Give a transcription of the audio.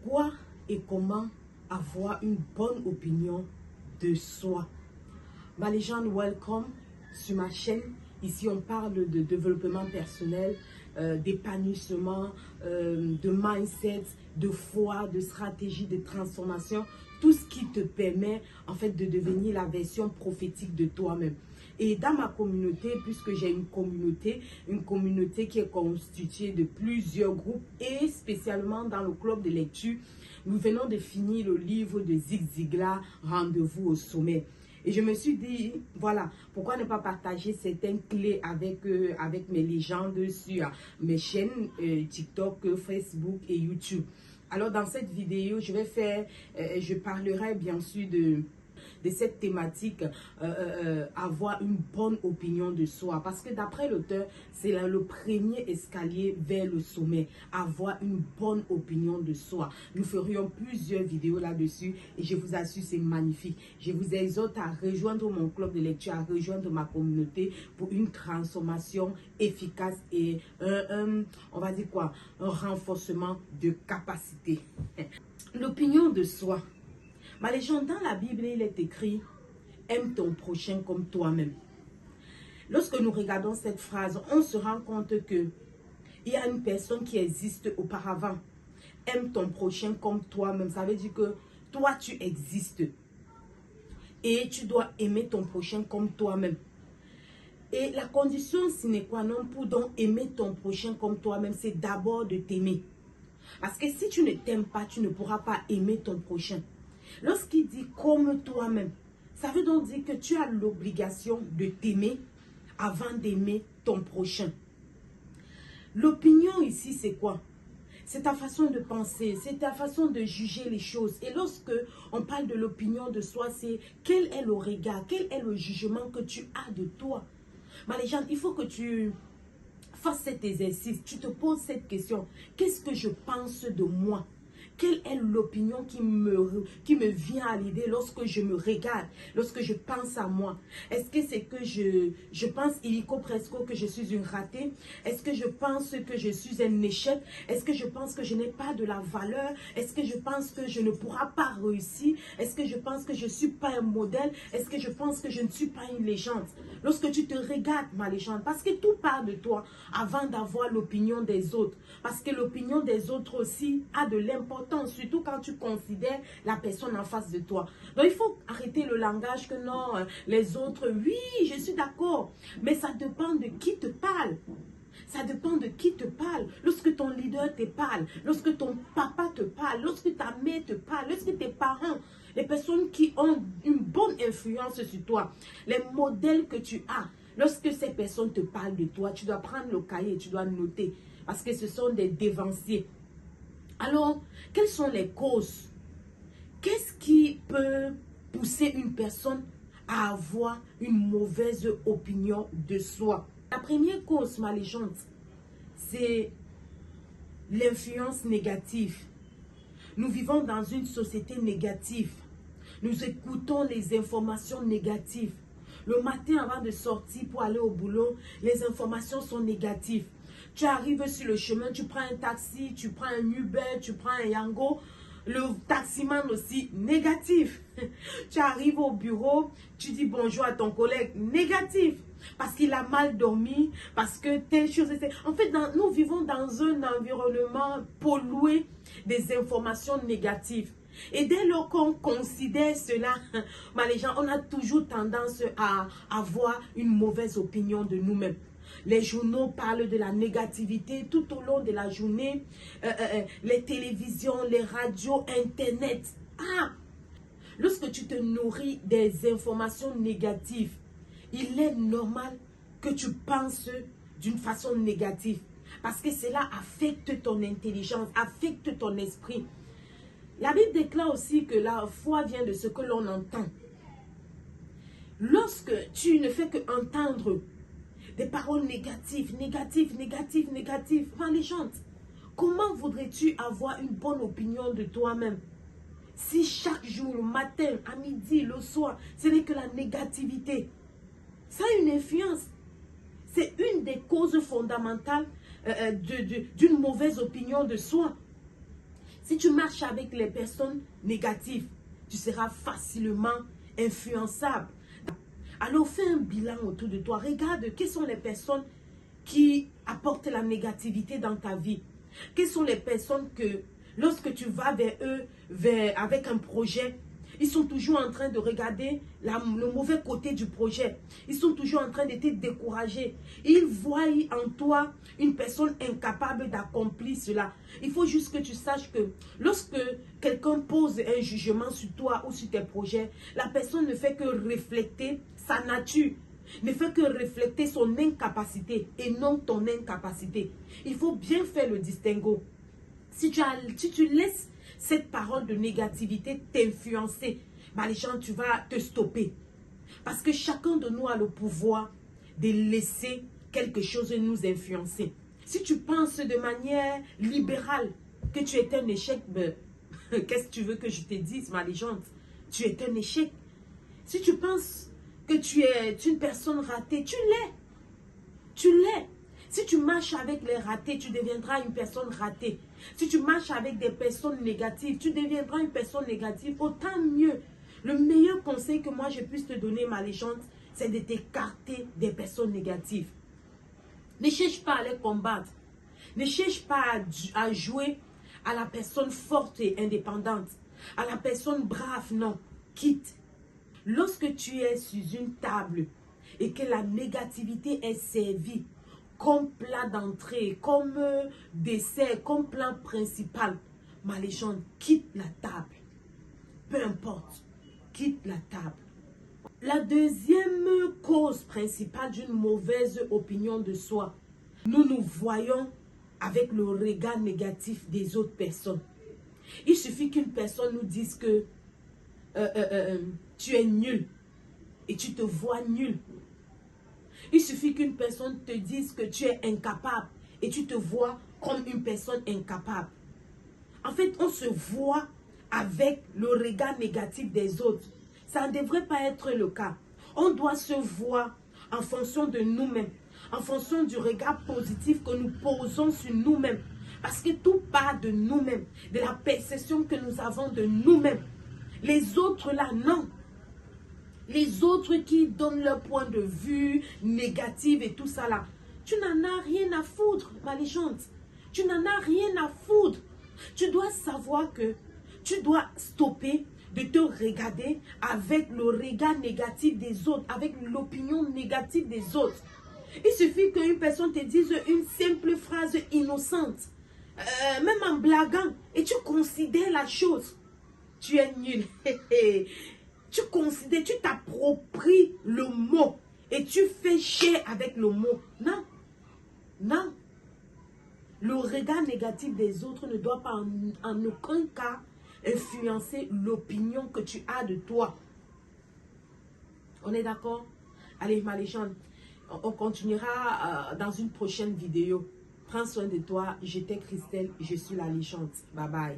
Pourquoi et comment avoir une bonne opinion de soi? Les gens, welcome sur ma chaîne. Ici, on parle de développement personnel, d'épanouissement, de mindset, de foi, de stratégie, de transformation. Tout ce qui te permet, en fait, de devenir la version prophétique de toi-même. Et dans ma communauté, puisque j'ai une communauté qui est constituée de plusieurs groupes et spécialement dans le club de lecture, nous venons de finir le livre de Zig Ziglar, Rendez-vous au sommet. Et je me suis dit, voilà, pourquoi ne pas partager certaines clés avec mes légendes sur mes chaînes TikTok, Facebook et YouTube. Alors dans cette vidéo, je parlerai bien sûr de cette thématique, avoir une bonne opinion de soi. Parce que d'après l'auteur, c'est le premier escalier vers le sommet. Avoir une bonne opinion de soi. Nous ferions plusieurs vidéos là-dessus et je vous assure, c'est magnifique. Je vous exhorte à rejoindre mon club de lecture, à rejoindre ma communauté pour une transformation efficace et on va dire quoi? Un renforcement de capacité. L'opinion de soi. Les gens, dans la Bible, il est écrit « Aime ton prochain comme toi-même ». Lorsque nous regardons cette phrase, on se rend compte qu'il y a une personne qui existe auparavant. « Aime ton prochain comme toi-même ». Ça veut dire que toi, tu existes. Et tu dois aimer ton prochain comme toi-même. Et la condition sine qua non pour donc aimer ton prochain comme toi-même, c'est d'abord de t'aimer. Parce que si tu ne t'aimes pas, tu ne pourras pas aimer ton prochain. Lorsqu'il dit comme toi-même, ça veut donc dire que tu as l'obligation de t'aimer avant d'aimer ton prochain. L'opinion ici, c'est quoi? C'est ta façon de penser, c'est ta façon de juger les choses. Et lorsque on parle de l'opinion de soi, c'est quel est le regard, quel est le jugement que tu as de toi. Les gens, il faut que tu fasses cet exercice, tu te poses cette question. Qu'est-ce que je pense de moi? Quelle est l'opinion qui me vient à l'idée lorsque je me regarde, lorsque je pense à moi? Est-ce que c'est que je pense illico presco que je suis une ratée? Est-ce que je pense que je suis un échec? Est-ce que je pense que je n'ai pas de la valeur? Est-ce que je pense que je ne pourrai pas réussir? Est-ce que je pense que je ne suis pas un modèle? Est-ce que je pense que je ne suis pas une légende? Lorsque tu te regardes, ma légende, parce que tout part de toi avant d'avoir l'opinion des autres. Parce que l'opinion des autres aussi a de l'importance, surtout quand tu considères la personne en face de toi. Donc il faut arrêter le langage que non, les autres, oui, je suis d'accord. Mais ça dépend de qui te parle. Ça dépend de qui te parle. Lorsque ton leader te parle, lorsque ton papa te parle, lorsque ta mère te parle, lorsque tes parents, les personnes qui ont une bonne influence sur toi, les modèles que tu as, lorsque ces personnes te parlent de toi, tu dois prendre le cahier, tu dois noter. Parce que ce sont des dévanciers. Alors, quelles sont les causes? Qu'est-ce qui peut pousser une personne à avoir une mauvaise opinion de soi? La première cause, ma légende, c'est l'influence négative. Nous vivons dans une société négative. Nous écoutons les informations négatives. Le matin, avant de sortir pour aller au boulot, les informations sont négatives. Tu arrives sur le chemin, tu prends un taxi, tu prends un Uber, tu prends un Yango. Le taximan aussi, négatif. Tu arrives au bureau, tu dis bonjour à ton collègue, négatif. Parce qu'il a mal dormi, parce que telle chose. En fait, nous vivons dans un environnement pollué des informations négatives. Et dès lors qu'on considère cela, les gens, on a toujours tendance à avoir une mauvaise opinion de nous-mêmes. Les journaux parlent de la négativité tout au long de la journée. Les télévisions, les radios, Internet. Lorsque tu te nourris des informations négatives, il est normal que tu penses d'une façon négative. Parce que cela affecte ton intelligence, affecte ton esprit. La Bible déclare aussi que la foi vient de ce que l'on entend. Lorsque tu ne fais qu'entendre des paroles négatives, légende, comment voudrais-tu avoir une bonne opinion de toi-même si chaque jour, le matin, à midi, le soir, ce n'est que la négativité? Ça a une influence. C'est une des causes fondamentales d'une mauvaise opinion de soi. Si tu marches avec les personnes négatives, tu seras facilement influençable. Alors fais un bilan autour de toi. Regarde quelles sont les personnes qui apportent la négativité dans ta vie. Quelles sont les personnes que lorsque tu vas vers eux avec un projet, ils sont toujours en train de regarder le mauvais côté du projet. Ils sont toujours en train de te décourager. Ils voient en toi une personne incapable d'accomplir cela. Il faut juste que tu saches que lorsque quelqu'un pose un jugement sur toi ou sur tes projets, la personne ne fait que refléter sa nature, ne fait que refléter son incapacité et non ton incapacité. Il faut bien faire le distinguo. Si tu laisses cette parole de négativité t'influencer, bah les gens, tu vas te stopper. Parce que chacun de nous a le pouvoir de laisser quelque chose nous influencer. Si tu penses de manière libérale que tu es un échec, ben, qu'est-ce que tu veux que je te dise, ma légende? Tu es un échec. Si tu penses que tu es une personne ratée, tu l'es. Tu l'es. Si tu marches avec les ratés, tu deviendras une personne ratée. Si tu marches avec des personnes négatives, tu deviendras une personne négative. Autant mieux. Le meilleur conseil que moi je puisse te donner, ma légende, c'est de t'écarter des personnes négatives. Ne cherche pas à les combattre. Ne cherche pas à jouer à la personne forte et indépendante. À la personne brave, non. Quitte. Lorsque tu es sur une table et que la négativité est servie comme plat d'entrée, comme dessert, comme plat principal, ma légende, quitte la table. Peu importe, quitte la table. La deuxième cause principale d'une mauvaise opinion de soi, nous nous voyons avec le regard négatif des autres personnes. Il suffit qu'une personne nous dise que tu es nul et tu te vois nul. Il suffit qu'une personne te dise que tu es incapable et tu te vois comme une personne incapable. En fait, on se voit avec le regard négatif des autres. Ça ne devrait pas être le cas. On doit se voir en fonction de nous-mêmes, en fonction du regard positif que nous posons sur nous-mêmes. Parce que tout part de nous-mêmes, de la perception que nous avons de nous-mêmes. Les autres là, non. Les autres qui donnent leur point de vue négatif et tout ça là, tu n'en as rien à foutre, ma légende. Tu n'en as rien à foutre. Tu dois savoir que tu dois stopper de te regarder avec le regard négatif des autres, avec l'opinion négative des autres. Il suffit qu'une personne te dise une simple phrase innocente, même en blaguant, et tu considères la chose. Tu es nul. Tu considères, tu t'appropries le mot et tu fais chier avec le mot. Non. Non. Le regard négatif des autres ne doit pas en aucun cas influencer l'opinion que tu as de toi. On est d'accord? Allez, ma légende, on continuera dans une prochaine vidéo. Prends soin de toi. J'étais Christelle, je suis la légende. Bye bye.